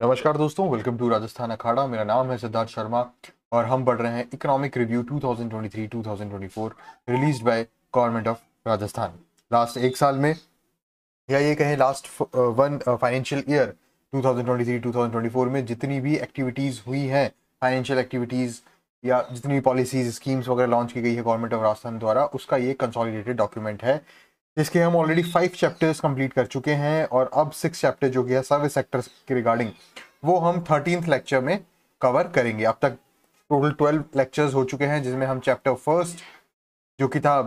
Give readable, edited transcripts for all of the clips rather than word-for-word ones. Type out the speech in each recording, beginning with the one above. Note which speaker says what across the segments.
Speaker 1: नमस्कार दोस्तों, welcome to Rajasthan अखाड़ा। मेरा नाम है सिद्धार्थ शर्मा और हम पढ़ रहे हैं economic review 2023-2024 released by government of Rajasthan. Last एक साल में या ये कहें लास्ट वन फाइनेंशियल ईयर 2023-2024 में जितनी भी एक्टिविटीज़ हुई हैं, फाइनेंशियल एक्टिविटीज़ या जितनी भी पॉलिसीज स्कीम्स वगैरह लॉन्च की गई है गवर्नमेंट ऑफ राजस्थान द्वारा, उसका ये कंसोलिडेटेड डॉक्यूमेंट है जिसके हम ऑलरेडी 5 चैप्टर्स कंप्लीट कर चुके हैं और अब 6 चैप्टर जो कि है सर्विस सेक्टर के रिगार्डिंग वो हम 13th लेक्चर में कवर करेंगे। अब तक टोटल 12 लेक्चर्स हो चुके हैं जिसमें हम चैप्टर फर्स्ट जो कि था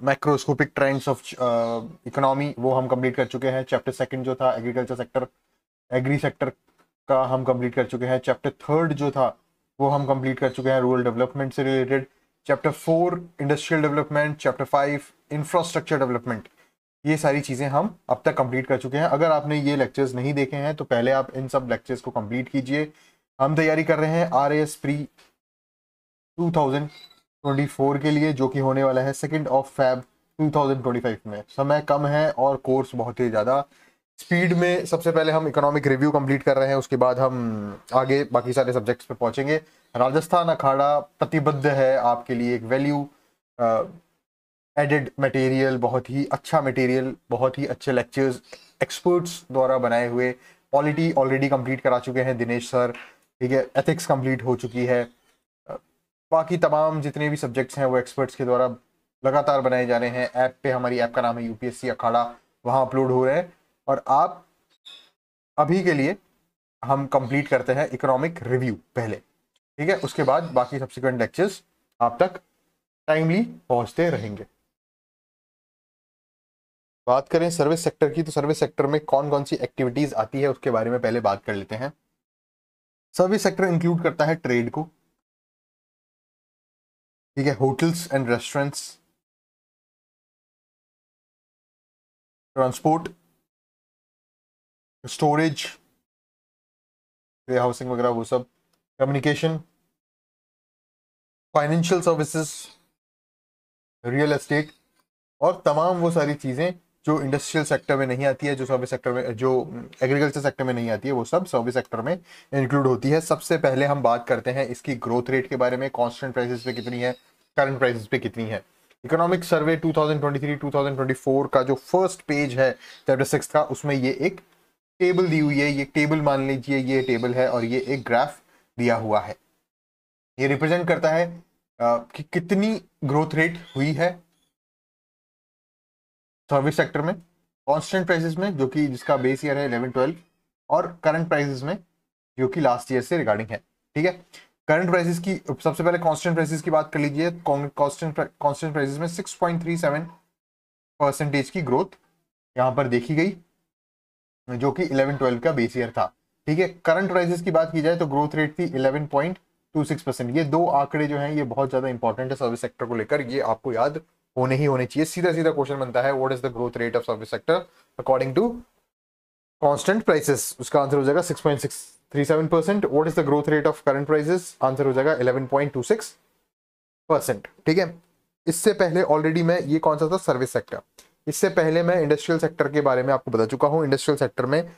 Speaker 1: मैक्रोस्कोपिक ट्रेंड्स ऑफ इकोनॉमी वो हम कंप्लीट कर चुके हैं। चैप्टर सेकंड जो था एग्रीकल्चर सेक्टर, एग्री सेक्टर का हम कंप्लीट कर चुके हैं। चैप्टर थर्ड जो था वो हम कंप्लीट कर चुके हैं रूरल डेवलपमेंट से related. Chapter 4 industrial development, chapter 5 infrastructure development, ये सारी चीज़ें हम अब तक कंप्लीट कर चुके हैं। अगर आपने ये लेक्चर्स नहीं देखे हैं तो पहले आप इन सब लेक्चर्स को कंप्लीट कीजिए। हम तैयारी कर रहे हैं RAS प्री 2024 के लिए जो कि होने वाला है 2 Feb 2025 में। समय कम है और कोर्स बहुत ही ज़्यादा स्पीड में। सबसे पहले हम इकोनॉमिक रिव्यू कंप्लीट कर रहे हैं, उसके बाद हम आगे बाकी सारे सब्जेक्ट्स पे पहुंचेंगे। राजस्थान अखाड़ा प्रतिबद्ध है आपके लिए एक वैल्यू एडेड मटेरियल, बहुत ही अच्छा मटेरियल, बहुत ही अच्छे लेक्चर्स एक्सपर्ट्स द्वारा बनाए हुए। पॉलिटी ऑलरेडी कंप्लीट करा चुके हैं दिनेश सर, ठीक है। एथिक्स कंप्लीट हो चुकी है। बाकी तमाम जितने भी सब्जेक्ट्स हैं वो एक्सपर्ट्स के द्वारा लगातार बनाए जा रहे हैं। ऐप पे, हमारी ऐप का नाम है UPSC अखाड़ा, वहाँ अपलोड हो रहे हैं। और आप अभी के लिए हम कंप्लीट करते हैं इकोनॉमिक रिव्यू पहले, ठीक है। उसके बाद बाकी सब्सिक्वेंट लेक्चर्स आप तक टाइमली पहुंचते रहेंगे। बात करें सर्विस सेक्टर की तो सर्विस सेक्टर में कौन कौन सी एक्टिविटीज आती है उसके बारे में पहले बात कर लेते हैं। सर्विस सेक्टर इंक्लूड करता है ट्रेड को, ठीक है, hotels and restaurants, transport, storage, warehousing वगैरह वो सब, communication, financial services, real estate और तमाम वो सारी चीज़ें जो इंडस्ट्रियल सेक्टर में नहीं आती है, जो सर्विस सेक्टर में, जो एग्रीकल्चर सेक्टर में नहीं आती है, वो सब सर्विस सेक्टर में इंक्लूड होती है। सबसे पहले हम बात करते हैं इसकी ग्रोथ रेट के बारे में। कांस्टेंट प्राइसेस पे कितनी है, करंट प्राइसेस पे कितनी है। इकोनॉमिक सर्वे 2023-2024 का जो फर्स्ट पेज है चैप्टर 6 का, उसमें ये एक टेबल दी हुई है। ये टेबल मान लीजिए ये टेबल है और ये एक ग्राफ दिया हुआ है। ये रिप्रेजेंट करता है कि कितनी ग्रोथ रेट हुई है सर्विस सेक्टर में कांस्टेंट प्राइसेस में, जो कि जिसका बेस ईयर है 11-12, और करंट प्राइसेस में जो कि लास्ट ईयर से रिगार्डिंग है, ठीक है। करंट प्राइसेस की सबसे पहले कांस्टेंट प्राइसेस की बात कर लीजिए। कांस्टेंट प्राइसेस में 6.37% की ग्रोथ यहां पर देखी गई जो कि 11-12 का बेस ईयर था, ठीक है। करंट प्राइसेस की बात की जाए तो ग्रोथ रेट थी 11.26%। ये दो आंकड़े जो हैं ये बहुत ज्यादा इंपॉर्टेंट है सर्विस सेक्टर को लेकर, ये आपको याद होने ही होने चाहिए। सीधा सीधा क्वेश्चन बनता है, what is the growth rate of service sector according to constant prices. उसका आंसर हो जाएगा 6.37%। What is the growth rate of current prices, answer हो जाएगा 11.26%, ठीक है। इससे पहले ऑलरेडी मैं, ये कौन सा था, सर्विस सेक्टर। इससे पहले मैं इंडस्ट्रियल सेक्टर के बारे में आपको बता चुका हूँ। इंडस्ट्रियल सेक्टर में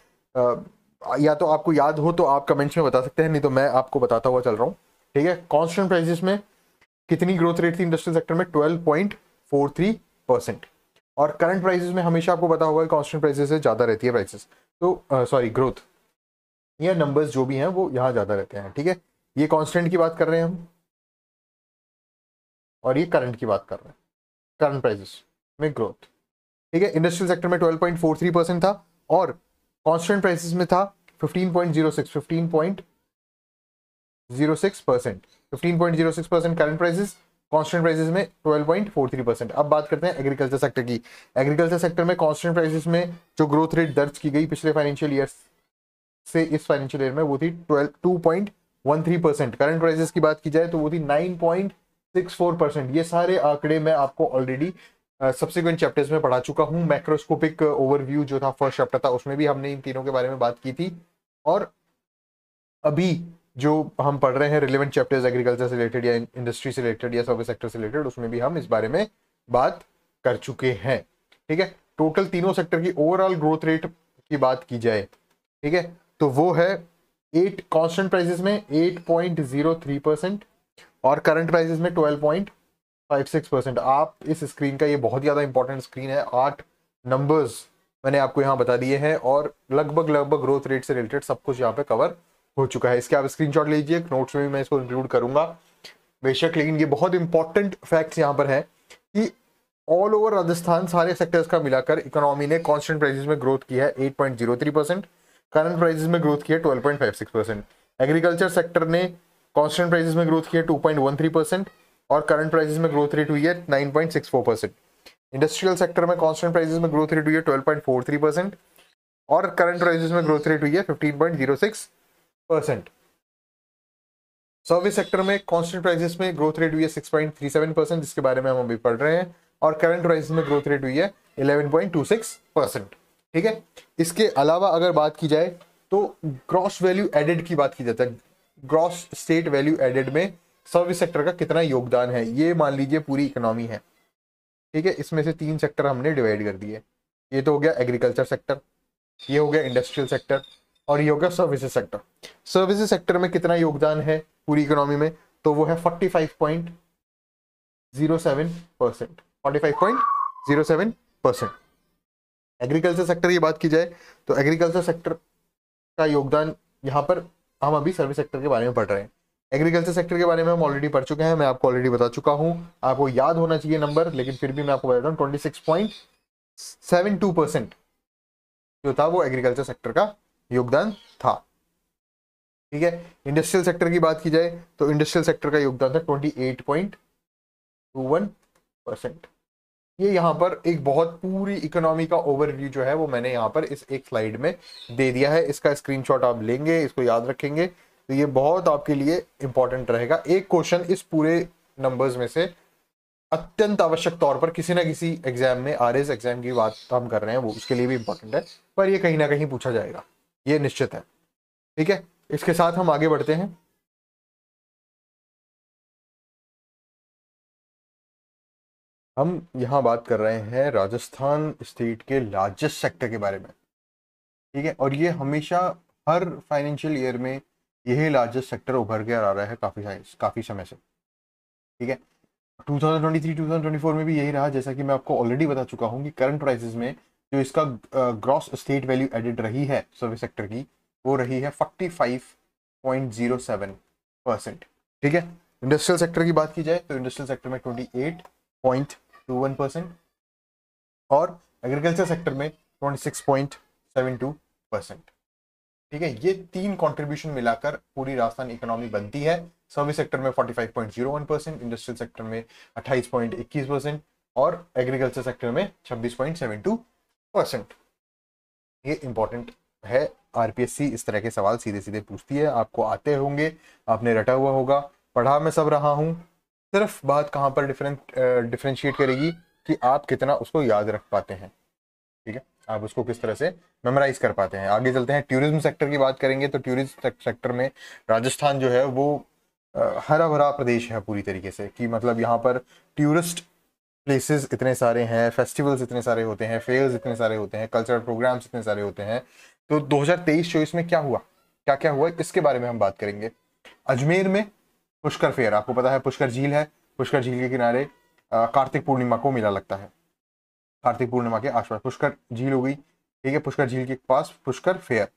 Speaker 1: या तो आपको याद हो तो आप कमेंट्स में बता सकते हैं, नहीं तो मैं आपको बताता हुआ चल रहा हूँ, ठीक है। कांस्टेंट प्राइसेस में कितनी ग्रोथ रेट थी इंडस्ट्रियल सेक्टर में, 12.43%। और करंट प्राइसेस में हमेशा आपको पता होगा कांस्टेंट प्राइसेस से ज्यादा रहती है प्राइसेस, तो सॉरी ग्रोथ, ये नंबर्स जो भी हैं वो यहाँ ज्यादा रहते हैं, ठीक है। ये कांस्टेंट की बात कर रहे हैं हम और ये करंट की बात कर रहे हैं, करंट प्राइसेस में ग्रोथ, ठीक है। इंडस्ट्रियल सेक्टर में 12.43% था और कांस्टेंट प्राइसेस में था 15.06%। 15.06% करंट प्राइसेस, कांस्टेंट प्राइसेस में 12.43%। अब बात करते हैं एग्रीकल्चर सेक्टर की। एग्रीकल्चर सेक्टर में कांस्टेंट प्राइसेस में जो ग्रोथ रेट दर्ज की गई पिछले फाइनेंशियल ईयर से इस फाइनेंशियल ईयर में वो थी 2.13%। करंट प्राइसेस की बात की जाए तो वो थी 9.64%। ये सारे आंकड़े मैं आपको ऑलरेडी सब्सिक्वेंट चैप्टर्स में पढ़ा चुका हूँ। मैक्रोस्कोपिक ओवरव्यू जो था फर्स्ट चैप्टर था, उसमें भी हमने इन तीनों के बारे में बात की थी। और अभी जो हम पढ़ रहे हैं रिलेवेंट चैप्टर्स एग्रीकल्चर से रिलेटेड या इंडस्ट्री से रिलेटेड या सर्विस सेक्टर से रिलेटेड, उसमें भी हम इस बारे में बात कर चुके हैं, ठीक है। टोटल तीनों सेक्टर की ओवरऑल ग्रोथ रेट की बात की जाए, ठीक है, तो वो है 8 कांस्टेंट प्राइसेस में 8.03% और करंट प्राइसेस में 12.56%। आप इस स्क्रीन का, ये बहुत ज़्यादा इंपॉर्टेंट स्क्रीन है, 8 नंबर्स मैंने आपको यहाँ बता दिए हैं और लगभग लगभग ग्रोथ रेट से रिलेटेड सब कुछ यहाँ पे कवर हो चुका है। इसके आप स्क्रीनशॉट लीजिए, नोट्स में भी मैं इसको इंक्लूड करूंगा बेशक, लेकिन ये बहुत इंपॉर्टेंट फैक्ट्स यहाँ पर है कि ऑल ओवर राजस्थान सारे सेक्टर्स का मिलाकर इकोनॉमी ने कांस्टेंट प्राइसेस में ग्रोथ की है 8.03%, करंट प्राइसेस में ग्रोथ की है 12.56%। एग्रीकल्चर सेक्टर ने कांस्टेंट प्राइसेस में ग्रोथ की है 2.13% और करंट प्राइसेस में ग्रोथ रेट हुई है 9.64%। इंडस्ट्रियल सेक्टर में कांस्टेंट प्राइसेस में ग्रोथ रेट हुई है 12.43% और करंट प्राइसेस में ग्रोथ रेट हुई है 15.06%। सर्विस सेक्टर में कांस्टेंट प्राइसेस में ग्रोथ रेट हुई है 6.37%, जिसके बारे में हम अभी पढ़ रहे हैं, और करंट प्राइसेस में ग्रोथ रेट हुई है 11.26%। ठीक है, इसके अलावा अगर बात की जाए तो ग्रॉस वैल्यू एडेड की बात की जाती है। ग्रॉस स्टेट वैल्यू एडेड में सर्विस सेक्टर का कितना योगदान है, ये मान लीजिए पूरी इकोनॉमी है। ठीक है, इसमें से 3 सेक्टर हमने डिवाइड कर दिए। ये तो हो गया एग्रीकल्चर सेक्टर, ये हो गया इंडस्ट्रियल सेक्टर और ये हो गया सर्विसेज सेक्टर। सर्विसेज सेक्टर में कितना योगदान है पूरी इकोनॉमी में, तो वो है 45.07%। 45.07%। एग्रीकल्चर सेक्टर की बात की जाए तो एग्रीकल्चर सेक्टर का योगदान, यहाँ पर हम अभी सर्विस सेक्टर के बारे में पढ़ रहे हैं। एग्रीकल्चर सेक्टर के बारे में हम ऑलरेडी पढ़ चुके हैं, मैं आपको ऑलरेडी बता चुका हूं, आपको याद होना चाहिए नंबर, लेकिन फिर भी मैं आपको बता रहा हूँ 26.72% जो था वो एग्रीकल्चर सेक्टर का योगदान था। ठीक है, इंडस्ट्रियल सेक्टर की बात की जाए तो इंडस्ट्रियल सेक्टर का योगदान था 28.21%। ये यहाँ पर एक बहुत पूरी इकोनॉमी का ओवरव्यू जो है वो मैंने यहाँ पर इस एक स्लाइड में दे दिया है। इसका स्क्रीनशॉट आप लेंगे, इसको याद रखेंगे तो ये बहुत आपके लिए इंपॉर्टेंट रहेगा। एक क्वेश्चन इस पूरे नंबर्स में से अत्यंत आवश्यक तौर पर किसी ना किसी एग्जाम में, आरएस एग्जाम की बात हम कर रहे हैं, वो उसके लिए भी इंपॉर्टेंट है, पर ये कहीं ना कहीं पूछा जाएगा, ये निश्चित है। ठीक है, इसके साथ हम आगे बढ़ते हैं। हम यहाँ बात कर रहे हैं राजस्थान स्टेट के लार्जेस्ट सेक्टर के बारे में। ठीक है, और ये हमेशा हर फाइनेंशियल ईयर में यही लार्जेस्ट सेक्टर उभर के आ रहा है काफ़ी समय से। ठीक है, 2023-2024 में भी यही रहा, जैसा कि मैं आपको ऑलरेडी बता चुका हूँ कि करंट प्राइसेस में जो इसका ग्रॉस स्टेट वैल्यू एडेड रही है सर्विस सेक्टर की, वो रही है 45.07%। ठीक है, इंडस्ट्रियल सेक्टर की बात की जाए तो इंडस्ट्रियल सेक्टर में 28.21% और एग्रीकल्चर सेक्टर में 26.72%। ठीक है, ये 3 कंट्रीब्यूशन मिलाकर पूरी राजस्थान इकोनॉमी बनती है। सर्विस सेक्टर में 45.01%, इंडस्ट्रियल सेक्टर में 28.21% और एग्रीकल्चर सेक्टर में 26.72%। ये इंपॉर्टेंट है, आरपीएससी इस तरह के सवाल सीधे सीधे पूछती है, आपको आते होंगे, आपने रटा हुआ होगा, पढ़ा मैं सब रहा हूँ। सिर्फ बात कहाँ पर डिफरेंशिएट करेगी कि आप कितना उसको याद रख पाते हैं। ठीक है, आप उसको किस तरह से मेमोराइज कर पाते हैं। आगे चलते हैं, टूरिज्म सेक्टर की बात करेंगे तो टूरिज्म सेक्टर में राजस्थान जो है वो हरा भरा प्रदेश है पूरी तरीके से, कि मतलब यहाँ पर टूरिस्ट प्लेसेस इतने सारे हैं, फेस्टिवल्स इतने सारे होते हैं, फेयर्स इतने सारे होते हैं, कल्चरल प्रोग्राम्स इतने सारे होते हैं। तो 2023-24 में क्या हुआ, क्या क्या हुआ, इसके बारे में हम बात करेंगे। अजमेर में पुष्कर फेयर, आपको पता है पुष्कर झील है, पुष्कर झील के किनारे कार्तिक पूर्णिमा को मेला लगता है। कार्तिक पूर्णिमा के आसपास पुष्कर झील हो गई। ठीक है, पुष्कर झील के पास पुष्कर फेयर।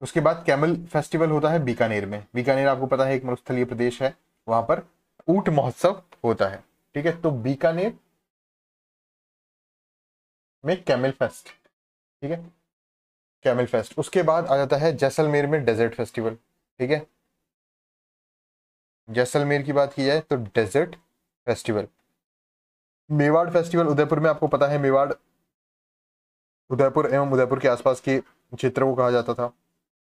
Speaker 1: उसके बाद कैमल फेस्टिवल होता है बीकानेर में। बीकानेर आपको पता है एक मरुस्थलीय प्रदेश है, वहां पर ऊंट महोत्सव होता है। ठीक है, तो बीकानेर में कैमल फेस्ट। ठीक है, कैमल फेस्ट। उसके बाद आ जाता है जैसलमेर में डेजर्ट फेस्टिवल। ठीक है, जैसलमेर की बात की जाए तो desert festival. Mewar festival Udaipur में, आपको पता है मेवाड़ उदयपुर एवं उदयपुर के आसपास के क्षेत्र को कहा जाता था,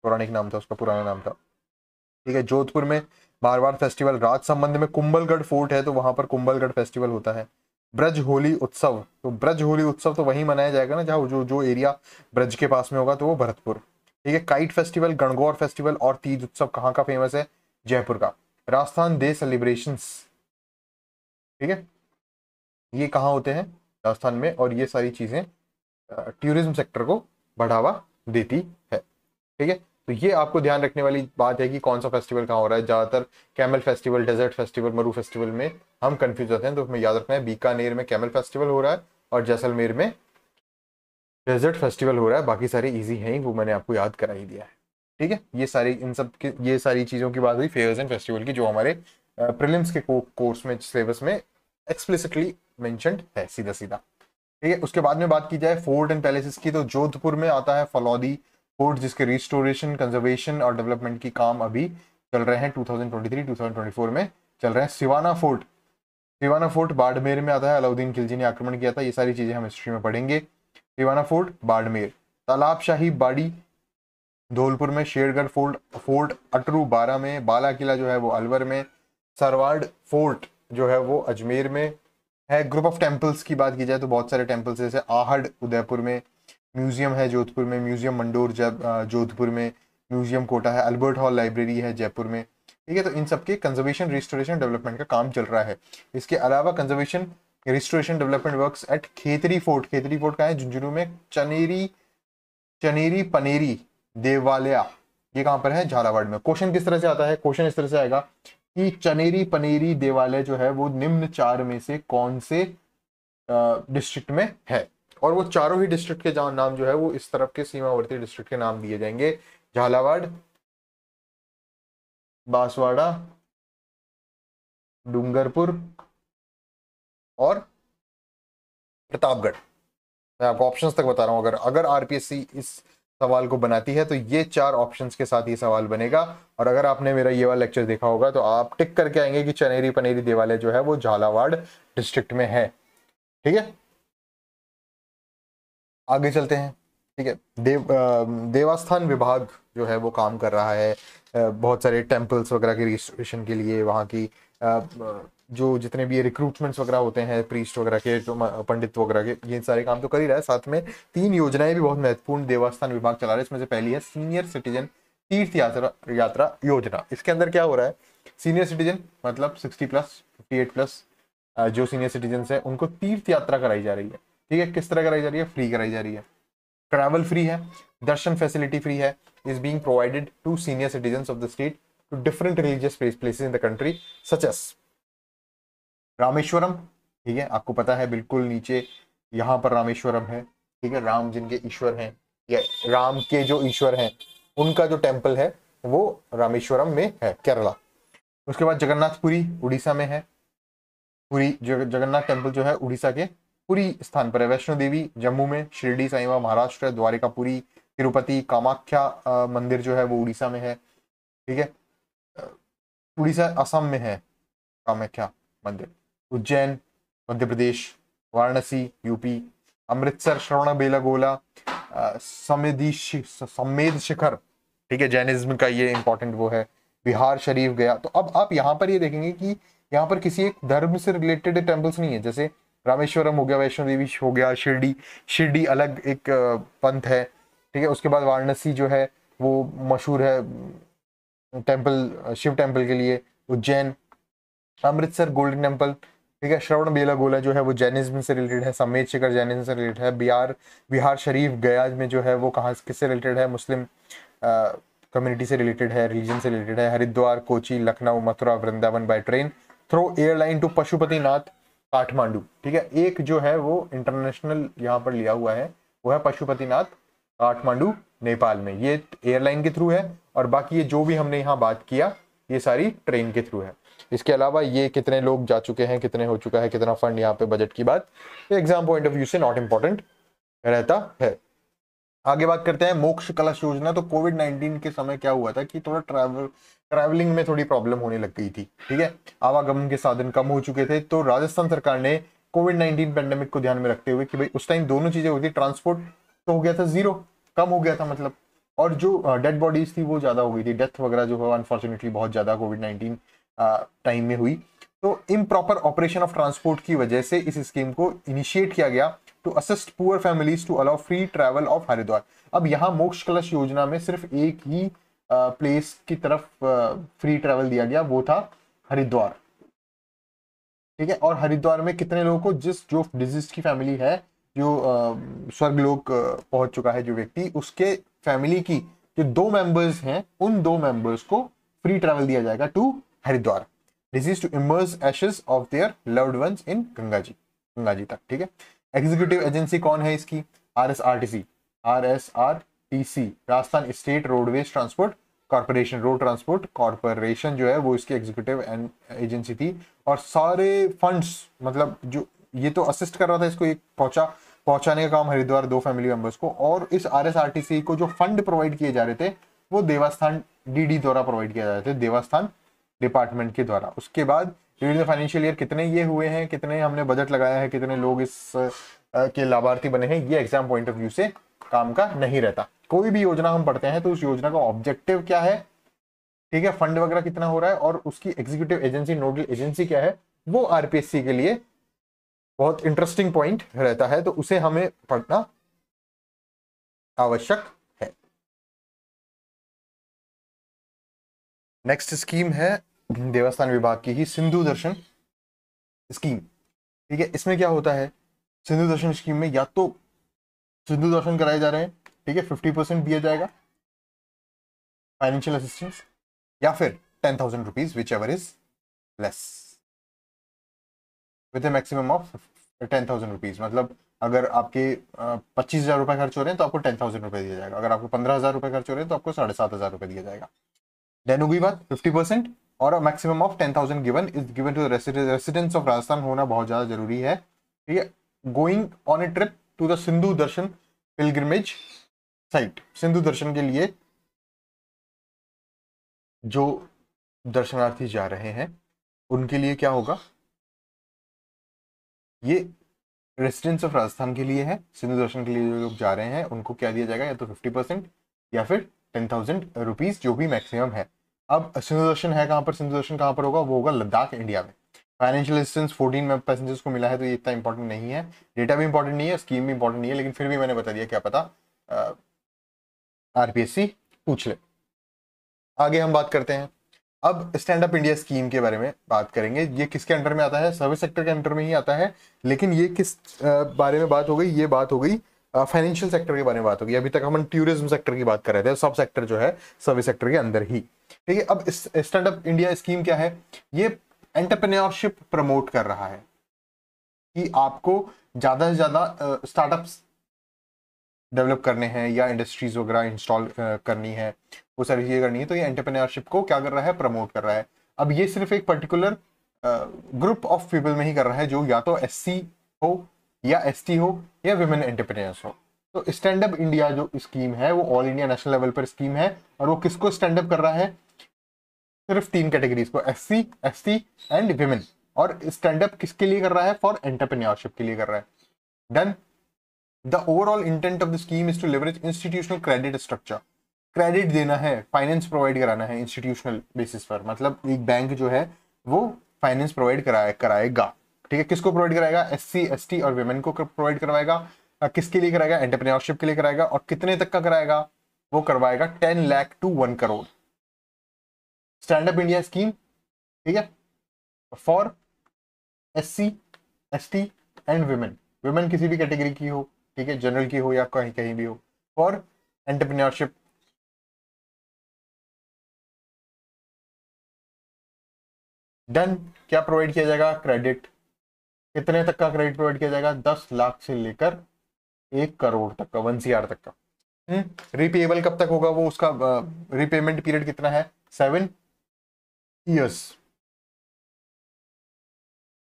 Speaker 1: पौराणिक नाम था उसका, पुराना नाम था। ठीक है, जोधपुर में मारवाड़ फेस्टिवल। राजसमंद में कुंभलगढ़ फोर्ट है तो वहां पर कुंभलगढ़ फेस्टिवल होता है। ब्रज होली उत्सव, तो ब्रज होली उत्सव तो वहीं मनाया जाएगा ना जहाँ जो जो एरिया ब्रज के पास में होगा, तो वो भरतपुर। ठीक है, काइट फेस्टिवल, गणगौर फेस्टिवल और तीज उत्सव कहाँ का फेमस है, जयपुर का। राजस्थान डे सेलिब्रेशंस, ठीक है, ये कहाँ होते हैं, राजस्थान में, और ये सारी चीजें टूरिज्म सेक्टर को बढ़ावा देती है। ठीक है, तो तो ये आपको ध्यान रखने वाली बात है कि कौन सा फेस्टिवल कहाँ हो रहा है। ज्यादातर कैमल फेस्टिवल, डेजर्ट फेस्टिवल, मरू फेस्टिवल में हम कंफ्यूज होते हैं, तो हमें याद रखना है बीकानेर में कैमल फेस्टिवल हो रहा है और जैसलमेर में डेजर्ट फेस्टिवल हो रहा है। बाकी सारे इजी हैं ही, वो मैंने आपको याद करा ही दिया है। ठीक है, ये सारी इन सब की ये सारी चीजों की बात हुई फेयर्स एंड फेस्टिवल की, जो हमारे प्रीलिम्स के कोर्स में सिलेबस में एक्सप्लिसिटली मेंशन्ड है सीधा सीधा। ठीक है, उसके बाद में बात की जाए फोर्ट एंड पैलेसेस की, तो जोधपुर में आता है फलौदी फोर्ट, जिसके रिस्टोरेशन, कंजर्वेशन और डेवलपमेंट की काम अभी चल रहे हैं 2023-2024 में चल रहे हैं। सिवाना फोर्ट बाड़मेर में आता है, अलाउद्दीन खिलजी ने आक्रमण किया था। ये सारी चीजें हम हिस्ट्री में पढ़ेंगे। सिवाना फोर्ट बाड़मेर, तालाबशाही बाड़ी धौलपुर में, शेरगढ़ फोर्ट अटरू बारा में, बाला किला जो है वो अलवर में, सरवाड़ फोर्ट जो है वो अजमेर में है। ग्रुप ऑफ टेम्पल्स की बात की जाए तो बहुत सारे टेम्पल्स, जैसे आहड़ उदयपुर में, म्यूजियम है जोधपुर में, म्यूजियम मंडोर जोधपुर में, म्यूजियम कोटा है, अल्बर्ट हॉल लाइब्रेरी है जयपुर में। ठीक है, तो इन सबके कंजर्वेशन, रिस्टोरेशन, डेवलपमेंट का काम चल रहा है। इसके अलावा conservation, restoration, development works at Khetri fort का है झुंझुनू में, चनेरी पनेरी देवालया ये कहां पर है, झालावाड़ में। क्वेश्चन किस तरह से आता है, क्वेश्चन इस तरह से आएगा कि चनेरी पनेरी देवालय जो है वो निम्न चार में से कौन से डिस्ट्रिक्ट में है, और वो चारों ही डिस्ट्रिक्ट के नाम जो है वो इस तरफ के सीमावर्ती डिस्ट्रिक्ट के नाम दिए जाएंगे, झालावाड़, बांसवाड़ा, डूंगरपुर और प्रतापगढ़। मैं आपको ऑप्शंस तक बता रहा हूं, अगर आरपीएससी इस सवाल को बनाती है तो ये चार ऑप्शंस के साथ ये सवाल बनेगा। और अगर आपने मेरा ये वाला लेक्चर देखा होगा तो आप टिक करके आएंगे कि चनेरी पनेरी देवालय जो है वो झालावाड़ डिस्ट्रिक्ट में है। ठीक है, आगे चलते हैं। ठीक है, देवस्थान विभाग जो है वो काम कर रहा है बहुत सारे टेम्पल्स वगैरह की रिस्टोरेशन के लिए। वहाँ की जो जितने भी रिक्रूटमेंट्स वगैरह होते हैं प्रीस्ट वगैरह के, जो पंडित वगैरह के, ये सारे काम तो कर ही रहा है। साथ में 3 योजनाएं भी बहुत महत्वपूर्ण देवस्थान विभाग चला रहा है। इसमें से पहली है सीनियर सिटीजन तीर्थ यात्रा योजना। इसके अंदर क्या हो रहा है, सीनियर सिटीजन मतलब 60+, 58+, जो सीनियर सिटीजन है उनको तीर्थ यात्रा कराई जा रही है। ठीक है, किस तरह कराई जा रही है, फ्री कराई जा रही है, ट्रैवल फ्री है, दर्शन फैसिलिटी फ्री है, is being provided to senior citizen of the state to different religious places in the country such as Rameswaram. ठीक है, आपको पता है बिल्कुल नीचे यहाँ पर रामेश्वरम है। ठीक है, राम जिनके ईश्वर हैं, या राम के जो ईश्वर हैं उनका जो टेम्पल है वो रामेश्वरम में है, केरला। उसके बाद जगन्नाथपुरी उड़ीसा में है। पुरी जगन्नाथ टेम्पल जो है उड़ीसा के पुरी स्थान पर है। वैष्णो देवी जम्मू में, शिरडी साईं बाबा महाराष्ट्र, द्वारिकापुरी, तिरुपति, कामाख्या मंदिर जो है वो उड़ीसा में है। ठीक है, उड़ीसा असम में है कामाख्या मंदिर। उज्जैन मध्य प्रदेश, वाराणसी यूपी, अमृतसर श्रवण बेलागोला, समेद शिखर, ठीक है, जैनिज्म का ये इंपॉर्टेंट वो है, बिहार शरीफ गया। तो अब आप यहाँ पर ये देखेंगे कि यहाँ पर किसी एक धर्म से रिलेटेड टेम्पल्स नहीं है। जैसे रामेश्वरम हो गया, वैष्णो देवी हो गया, शिरडी अलग एक पंथ है। ठीक है, उसके बाद वाराणसी जो है वो मशहूर है टेम्पल, शिव टेम्पल के लिए। Ujjain, Amritsar golden temple. ठीक है, श्रवण बेलागोला जो है वो जैनिज्म से रिलेटेड है, समेत शिखर जैनिज्म से रिलेटेड है। बिहार शरीफ गया में जो है वो कहाँ किससे रिलेटेड है, मुस्लिम कम्युनिटी से रिलेटेड है, रिलीजन से रिलेटेड है। Haridwar, Kochi, Lucknow, Mathura, Vrindavan by train, through airline to Pashupatinath Kathmandu. ठीक है, एक जो है वो इंटरनेशनल यहाँ पर लिया हुआ है, वो है पशुपतिनाथ काठमांडू नेपाल में, ये एयरलाइन के थ्रू है। और बाकी ये जो भी हमने यहाँ बात किया ये सारी ट्रेन के थ्रू है। इसके अलावा ये कितने लोग जा चुके हैं, कितने हो चुका है, कितना फंड यहाँ पे बजट की बात, एग्जाम पॉइंट ऑफ व्यू से नॉट इंपॉर्टेंट रहता है। आगे बात करते हैं मोक्ष कलश योजना। तो कोविड-19 के समय क्या हुआ था कि थोड़ा ट्रैवलिंग में थोड़ी प्रॉब्लम होने लग गई थी। ठीक है, आवागमन के साधन कम हो चुके थे, तो राजस्थान सरकार ने कोविड-19 पेंडेमिक को ध्यान में रखते हुए कि भाई उस टाइम दोनों चीजें होती, ट्रांसपोर्ट तो हो गया था जीरो, कम हो गया था मतलब, और जो डेड बॉडीज थी वो ज्यादा हो गई थी, डेथ वगैरह जो है अनफॉर्चुनेटली बहुत ज्यादा कोविड-19 टाइम में हुई। तो इम्प्रॉपर ऑपरेशन ऑफ ट्रांसपोर्ट की वजह से इस स्कीम को इनिशिएट किया गया to assist poor families to allow free travel of Haridwar. अब यहाँ मोक्ष कलश योजना में सिर्फ एक ही प्लेस की तरफ फ्री ट्रैवल दिया गया, वो था हरिद्वार। ठीक है, और हरिद्वार में कितने लोगों को, जो डिजीज की फैमिली है, जो स्वर्गलोक पहुंच चुका है जो व्यक्ति, उसके फैमिली की जो 2 मेंबर्स हैं उन 2 मेंबर्स को फ्री ट्रैवल दिया जाएगा to Haridwar. This is to immerse ashes of their loved ones in Ganga ji तक। ठीक है, एग्जीक्यूटिव एजेंसी कौन है इसकी? RSRTC, Rajasthan state roadways transport corporation, road transport corporation जो है वो इसकी एग्जीक्यूटिव एजेंसी थी। और सारे फंड्स, मतलब जो ये तो असिस्ट कर रहा था इसको, पहुंचाने का काम हरिद्वार 2 फैमिली मेंबर्स को, और इस आरएसआरटीसी को जो फंड प्रोवाइड किए जा रहे थे वो देवस्थान डीडी द्वारा प्रोवाइड किया जा रहे थे, देवस्थान डिपार्टमेंट के द्वारा। उसके बाद ड्यूरिंग द फाइनेंशियल ईयर कितने ये हुए हैं, कितने हमने बजट लगाया है, कितने लोग इस के लाभार्थी बने हैं, ये एग्जाम पॉइंट ऑफ व्यू से काम का नहीं रहता। कोई भी योजना हम पढ़ते हैं तो उस योजना का ऑब्जेक्टिव क्या है, ठीक है, फंड वगैरह कितना हो रहा है और उसकी एग्जीक्यूटिव एजेंसी, नोडल एजेंसी क्या है, वो आरपीएससी के लिए बहुत इंटरेस्टिंग पॉइंट रहता है, तो उसे हमें पढ़ना आवश्यक है। नेक्स्ट स्कीम है देवस्थान विभाग की ही सिंधु दर्शन स्कीम। ठीक है, इसमें क्या होता है, सिंधु दर्शन स्कीम में या तो सिंधु दर्शन कराए जा रहे हैं, ठीक है, 50% दिया जाएगा फाइनेंशियल असिस्टेंस, या फिर 10,000 rupees which ever is less with A maximum of 10,000 rupees. मतलब अगर आपके 25,000 रुपए खर्च हो रहे हैं तो आपको 10,000 रुपए दिया जाएगा, अगर आपको 15,000 रुपए खर्च हो रहे हैं तो आपको 7,500 रुपए दिया जाएगा। देन होगी बात 50% और maximum of 10,000 given is given to residents of Rajasthan होना बहुत ज्यादा जरूरी है। ठीक है, going on a trip to the Sindhu Darshan pilgrimage site, Sindhu Darshan के लिए जो दर्शनार्थी जा रहे हैं उनके लिए क्या होगा, ये रेसिडेंट्स ऑफ राजस्थान के लिए है। सिंधु दर्शन के लिए जो लोग जा रहे हैं उनको क्या दिया जाएगा, या तो 50% या फिर 10,000 रुपीज, जो भी मैक्सिमम है। अब सिंधु दर्शन है कहाँ पर, सिंधु दर्शन कहाँ पर होगा, वो होगा लद्दाख, इंडिया में। फाइनेंशियल असिस्टेंस 14 पैसेंजर्स को मिला है, तो ये इतना इंपॉर्टेंट नहीं है, डेटा भी इंपॉर्टेंट नहीं है, स्कीम भी इंपॉर्टेंट नहीं है, लेकिन फिर भी मैंने बता दिया, क्या पता आरपीएससी पूछ ले। आगे हम बात करते हैं, अब स्टैंड अप इंडिया स्कीम के बारे में बात करेंगे। ये किसके अंडर में आता है, सर्विस सेक्टर के अंडर में ही आता है, लेकिन ये किस बारे में बात हो गई, ये बात हो गई फाइनेंशियल सेक्टर के बारे में बात होगी। अभी तक हम टूरिज्म सेक्टर की बात कर रहे थे, सब सेक्टर जो है सर्विस सेक्टर के अंदर ही। ठीक है, अब इस स्टैंड अप इंडिया स्कीम क्या है, ये एंटरप्रेन्योरशिप प्रमोट कर रहा है कि आपको ज्यादा से ज्यादा स्टार्टअप्स डेवलप करने हैं या इंडस्ट्रीज वगैरह इंस्टॉल करनी है, वो सारी चीजें करनी है, तो ये एंटरप्रेन्योरशिप को क्या कर रहा है, प्रमोट कर रहा है। अब ये सिर्फ एक पर्टिकुलर ग्रुप ऑफ पीपल में ही कर रहा है, जो या तो एससी हो या एसटी हो या विमेन एंटरप्रेन्योर्स हो। तो स्टैंड अप इंडिया जो स्कीम है वो ऑल इंडिया नेशनल लेवल पर स्कीम है, और वो किसको स्टैंड अप कर रहा है, सिर्फ 3 कैटेगरीज को, एससी, एसटी एंड विमेन। और स्टैंड अप किसके लिए कर रहा है, फॉर एंटरप्रेन्योरशिप के लिए कर रहा है। Done. The overall intent of the scheme is to leverage institutional credit structure. Credit देना है, फाइनेंस प्रोवाइड कराना है इंस्टीट्यूशनल बेसिस पर, मतलब एक बैंक जो है वो फाइनेंस प्रोवाइड कराएगा। ठीक है, किसको प्रोवाइड कराएगा, एससी, एसटी और विमेन को प्रोवाइड करवाएगा। किसके लिए कराएगा, एंटरप्रेन्योरशिप के लिए कराएगा। और कितने तक का कराएगा, वो करवाएगा 10 lakh to 1 crore. Stand up India scheme, ठीक है, for SC, ST and women. Women किसी भी कैटेगरी की हो, ठीक है, जनरल की हो या कहीं कहीं भी हो, फॉर एंटरप्रेन्योरशिप। डन। क्या प्रोवाइड किया जाएगा, क्रेडिट। कितने तक का क्रेडिट प्रोवाइड किया जाएगा, 10 लाख से लेकर 1 करोड़ तक का, 1 CR तक का। रिपेबल कब तक होगा, वो उसका रिपेमेंट पीरियड कितना है, 7 years।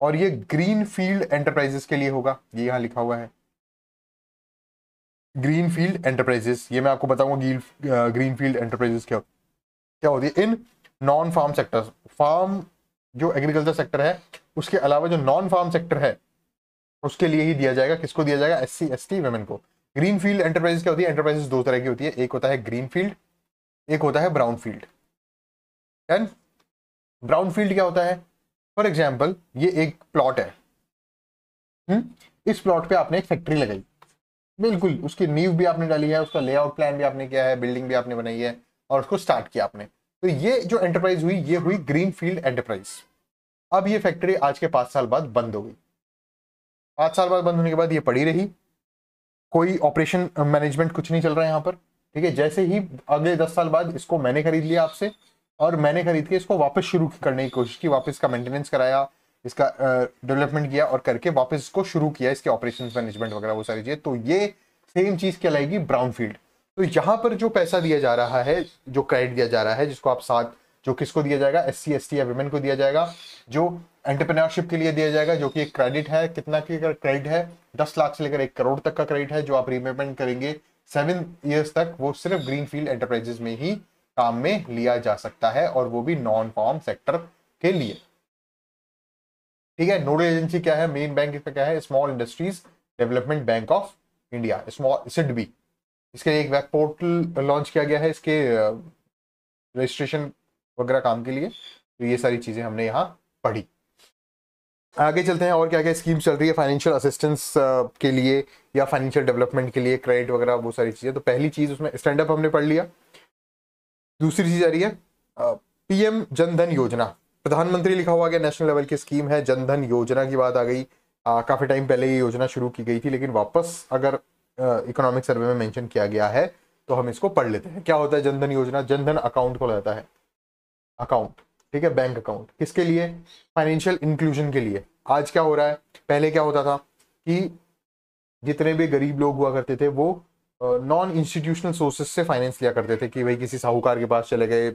Speaker 1: और ये ग्रीन फील्ड एंटरप्राइजेस के लिए होगा, ये यहां लिखा हुआ है ग्रीन फील्ड एंटरप्राइजेस। ये मैं आपको बताऊंगा ग्रीन फील्ड एंटरप्राइजेस क्या क्या होती है। In non farm sector, farm जो एग्रीकल्चर सेक्टर है उसके अलावा जो नॉन फार्म सेक्टर है उसके लिए ही दिया जाएगा। किसको दिया जाएगा, एससी, एसटी, वुमेन को। ग्रीन फील्ड एंटरप्राइजेस क्या होती है, एंटरप्राइजेस 2 तरह की होती है, एक होता है ग्रीन फील्ड, एक होता है brown field. And brown field क्या होता है, फॉर एग्जाम्पल ये एक प्लॉट है, इस प्लॉट पे आपने एक फैक्ट्री लगाई, बिल्कुल उसकी नींव भी आपने डाली है, उसका लेआउट प्लान भी आपने किया है, बिल्डिंग भी आपने बनाई है और उसको स्टार्ट किया आपने। तो ये जो एंटरप्राइज हुई ये हुई ग्रीन फील्ड एंटरप्राइज। अब ये फैक्ट्री आज के 5 साल बाद बंद हो गई। 5 साल बाद बंद होने के बाद ये पड़ी रही, कोई ऑपरेशन मैनेजमेंट कुछ नहीं चल रहा है यहाँ पर, ठीक है, जैसे ही अगले 10 साल बाद इसको मैंने खरीद लिया आपसे, और मैंने खरीद के इसको वापस शुरू करने की कोशिश की, वापस इसका मेंटेनेंस कराया, इसका डेवलपमेंट किया और करके वापस इसको शुरू किया, इसके ऑपरेशंस मैनेजमेंट वगैरह वो सारी चीजें, तो ये सेम चीज कहलाएगी ब्राउनफील्ड। तो यहाँ पर जो पैसा दिया जा रहा है, जो क्रेडिट दिया जा रहा है, जिसको आप साथ, जो किसको दिया जाएगा, SC ST या वुमेन को दिया जाएगा, जो एंटरप्रेन्योरशिप के लिए दिया जाएगा, जो कि एक क्रेडिट है, कितना की क्रेडिट है, 10 लाख से लेकर 1 करोड़ तक का क्रेडिट है, जो आप रीपेमेंट करेंगे 7 ईयर्स तक, वो सिर्फ ग्रीनफील्ड एंटरप्राइजेस में ही काम में लिया जा सकता है, और वो भी नॉन फार्म सेक्टर के लिए। ठीक है, नोडल एजेंसी क्या है, मेन बैंक इसका क्या है, small industries development bank of India, small SIDBI। इसके लिए एक वेब पोर्टल लॉन्च किया गया है इसके रजिस्ट्रेशन वगैरह काम के लिए। तो ये सारी चीजें हमने यहाँ पढ़ी। आगे चलते हैं और क्या क्या स्कीम चल रही है फाइनेंशियल असिस्टेंस के लिए या फाइनेंशियल डेवलपमेंट के लिए, क्रेडिट वगैरह वो सारी चीजें। तो पहली चीज उसमें स्टैंड अप हमने पढ़ लिया। दूसरी चीज आ रही है PM जन धन योजना, प्रधानमंत्री लिखा हुआ गया, नेशनल लेवल की स्कीम है। जन धन योजना की बात आ गई, काफी टाइम पहले ये योजना शुरू की गई थी, लेकिन वापस अगर इकोनॉमिक सर्वे में मेंशन किया गया है तो हम इसको पढ़ लेते हैं। क्या होता है जनधन योजना? जनधन अकाउंट खोला जाता है, अकाउंट, ठीक है, बैंक अकाउंट। किसके लिए? फाइनेंशियल इंक्लूजन के लिए। आज क्या हो रहा है, पहले क्या होता था कि जितने भी गरीब लोग हुआ करते थे वो नॉन इंस्टीट्यूशनल सोर्सेज से फाइनेंस लिया करते थे, कि भाई किसी साहूकार के पास चले गए,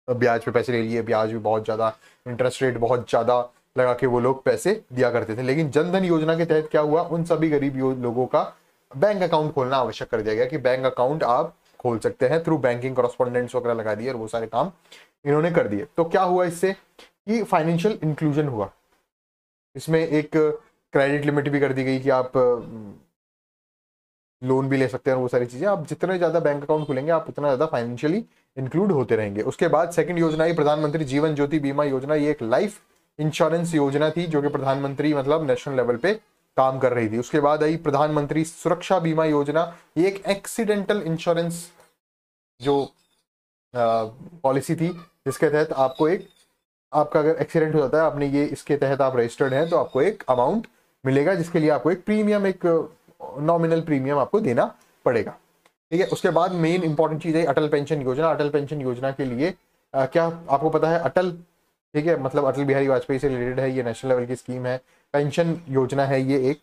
Speaker 1: ब्याज पे पैसे ले लिए, ब्याज भी बहुत ज्यादा, इंटरेस्ट रेट बहुत ज्यादा लगा के वो लोग पैसे दिया करते थे। लेकिन जनधन योजना के तहत क्या हुआ, उन सभी गरीब लोगों का बैंक अकाउंट खोलना आवश्यक कर दिया गया, कि बैंक अकाउंट आप खोल सकते हैं थ्रू बैंकिंग कॉरेस्पॉन्डेंट्स वगैरह लगा दिए और वो सारे काम इन्होंने कर दिए। तो क्या हुआ इससे कि फाइनेंशियल इंक्लूजन हुआ। इसमें एक क्रेडिट लिमिट भी कर दी गई कि आप लोन भी ले सकते हैं और वो सारी चीजें। आप जितने ज्यादा बैंक अकाउंट खुलेंगे आप उतना ज्यादा फाइनेंशियली इंक्लूड होते रहेंगे। उसके बाद सेकंड योजना आई प्रधानमंत्री जीवन ज्योति बीमा योजना। ये एक लाइफ इंश्योरेंस योजना थी जो कि प्रधानमंत्री मतलब नेशनल लेवल पे काम कर रही थी। उसके बाद आई प्रधानमंत्री सुरक्षा बीमा योजना। ये एक एक्सीडेंटल इंश्योरेंस जो पॉलिसी थी, जिसके तहत आपको एक, आपका अगर एक्सीडेंट हो जाता है, आपने ये इसके तहत आप रजिस्टर्ड हैं, तो आपको एक अमाउंट मिलेगा जिसके लिए आपको एक प्रीमियम, एक नॉमिनल प्रीमियम आपको देना पड़ेगा। ठीक है, उसके बाद मेन इंपॉर्टेंट चीज है अटल पेंशन योजना। अटल पेंशन योजना के लिए क्या आपको पता है, अटल, ठीक है, मतलब अटल बिहारी वाजपेयी से रिलेटेड है, ये नेशनल लेवल की स्कीम है, पेंशन योजना है ये एक।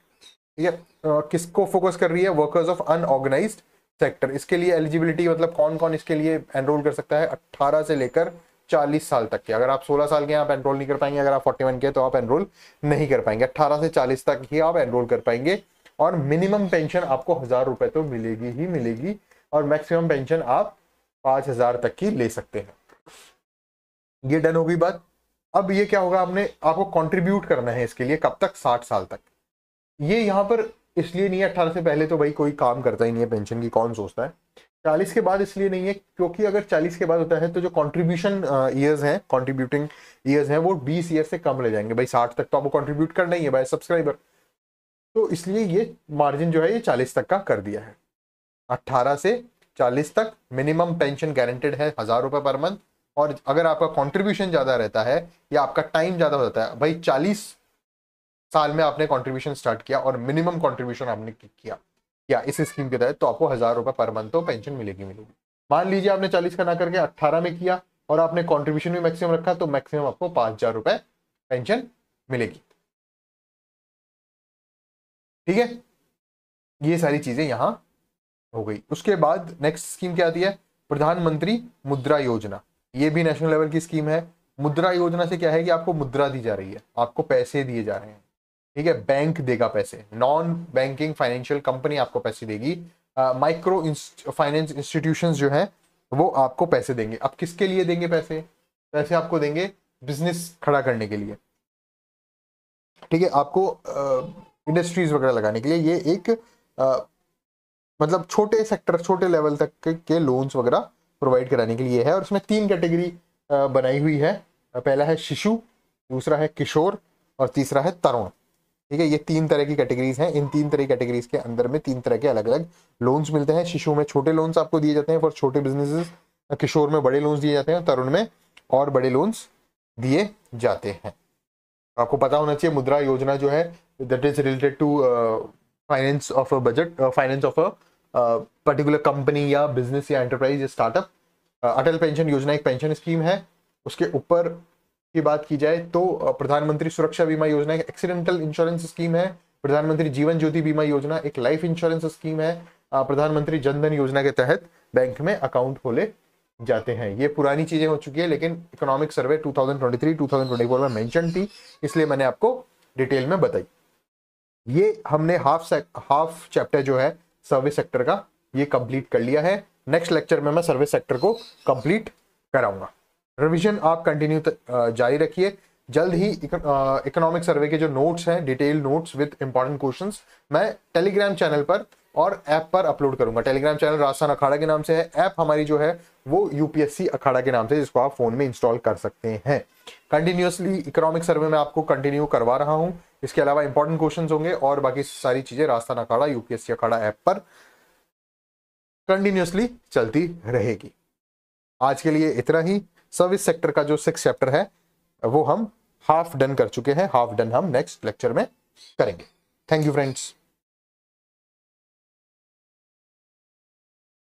Speaker 1: ठीक है, किसको फोकस कर रही है? Workers of unorganised sector. इसके लिए एलिजिबिलिटी मतलब कौन कौन इसके लिए एनरोल कर सकता है? 18 से लेकर 40 साल तक के। अगर आप 16 साल के हैं आप एनरोल नहीं कर पाएंगे, अगर आप 41 के तो आप एनरोल नहीं कर पाएंगे। 18 से 40 तक ही आप एनरोल कर पाएंगे, और मिनिमम पेंशन आपको 1000 रुपए तो मिलेगी ही मिलेगी, और मैक्सिमम पेंशन आप 5000 तक की ले सकते हैं। ये डन हो गई बात। अब ये क्या होगा, आपको कंट्रीब्यूट करना है इसके लिए, कब तक? 60 साल तक। ये यहाँ पर इसलिए नहीं है, 18 से पहले तो भाई कोई काम करता ही नहीं है पेंशन की, कौन सोचता है। 40 के बाद इसलिए नहीं है क्योंकि अगर 40 के बाद होता है तो जो कंट्रीब्यूशन ईयर्स हैं, कंट्रीब्यूटिंग ईयर्स हैं, वो 20 ईयर से कम रह जाएंगे। भाई 60 तक तो आपको कंट्रीब्यूट करना ही है बाय सब्सक्राइबर, तो इसलिए ये मार्जिन जो है ये 40 तक का कर दिया है। 18 से 40 तक मिनिमम पेंशन गारंटेड है 1000 रुपए पर मंथ, और अगर आपका कंट्रीब्यूशन ज्यादा रहता है या आपका टाइम ज्यादा हो जाता है, भाई 40 साल में आपने कंट्रीब्यूशन स्टार्ट किया और मिनिमम कंट्रीब्यूशन आपने किया या इस स्कीम के तहत, तो आपको 1000 रुपए पर मंथ तो पेंशन मिलेगी। मान लीजिए आपने 40 का ना करके 18 में किया और आपने कंट्रीब्यूशन भी मैक्सिमम रखा, तो मैक्सिमम आपको 5000 रुपए पेंशन मिलेगी। ठीक है, ये सारी चीजें यहां हो गई। उसके बाद नेक्स्ट स्कीम क्या आती है? प्रधानमंत्री मुद्रा योजना। ये भी नेशनल लेवल की स्कीम है। मुद्रा योजना से क्या है कि आपको मुद्रा दी जा रही है, आपको पैसे दिए जा रहे हैं। ठीक है, बैंक देगा पैसे, नॉन बैंकिंग फाइनेंशियल कंपनी आपको पैसे देगी, माइक्रो फाइनेंस इंस्टीट्यूशंस जो है वो आपको पैसे देंगे। अब किसके लिए देंगे पैसे? पैसे आपको देंगे बिजनेस खड़ा करने के लिए। ठीक है, आपको इंडस्ट्रीज वगैरह लगाने के लिए। ये एक मतलब छोटे सेक्टर, छोटे लेवल तक के लोन्स वगैरह प्रोवाइड कराने के लिए है। और इसमें 3 कैटेगरी बनाई हुई है। पहला है शिशु, दूसरा है किशोर और तीसरा है तरुण। ठीक है, ये 3 तरह की कैटेगरीज हैं। इन 3 तरह की कैटेगरीज के अंदर में 3 तरह के अलग अलग लोन्स मिलते हैं। शिशु में छोटे लोन्स आपको दिए जाते हैं फॉर छोटे बिजनेसेस, किशोर में बड़े लोन्स दिए जाते हैं, तरुण में और बड़े लोन्स दिए जाते हैं। आपको पता होना चाहिए मुद्रा योजना जो है that is related to finance of a budget, finance of a particular company या बिजनेस या एंटरप्राइज या स्टार्टअप। अटल पेंशन योजना एक पेंशन स्कीम है। उसके ऊपर की बात की जाए तो प्रधानमंत्री सुरक्षा बीमा योजना एक एक्सीडेंटल इंश्योरेंस स्कीम है। प्रधानमंत्री जीवन ज्योति बीमा योजना एक लाइफ इंश्योरेंस स्कीम है। प्रधानमंत्री जनधन योजना के तहत बैंक में अकाउंट खोले जाते हैं। ये पुरानी चीजें हो चुकी है, लेकिन इकोनॉमिक सर्वे 2023-2024 में मेंशन थी, इसलिए मैंने आपको डिटेल में बताई। ये हमने हाफ चैप्टर जो है सर्विस सेक्टर का ये कंप्लीट कर लिया है। नेक्स्ट लेक्चर में मैं सर्विस सेक्टर को कंप्लीट कराऊंगा। रिवीजन आप कंटिन्यू जारी रखिए। जल्द ही इकोनॉमिक सर्वे के जो नोट्स हैं, detail notes with important questions, मैं टेलीग्राम चैनल पर और ऐप पर अपलोड करूंगा। टेलीग्राम चैनल राजस्थान अखाड़ा के नाम से है, ऐप हमारी जो है वो यूपीएससी अखाड़ा के नाम से, जिसको आप फोन में इंस्टॉल कर सकते हैं। कंटिन्यूअसली इकोनॉमिक सर्वे में आपको कंटिन्यू करवा रहा हूं। इसके अलावा इंपॉर्टेंट क्वेश्चंस होंगे और बाकी सारी चीजें राजस्थान अखाड़ा यूपीएससी अखाड़ा ऐप पर कंटिन्यूअसली चलती रहेगी। आज के लिए इतना ही। सर्विस सेक्टर का जो 6 चैप्टर है वो हम हाफ डन कर चुके हैं, हाफ डन हम नेक्स्ट लेक्चर में करेंगे। Thank you friends.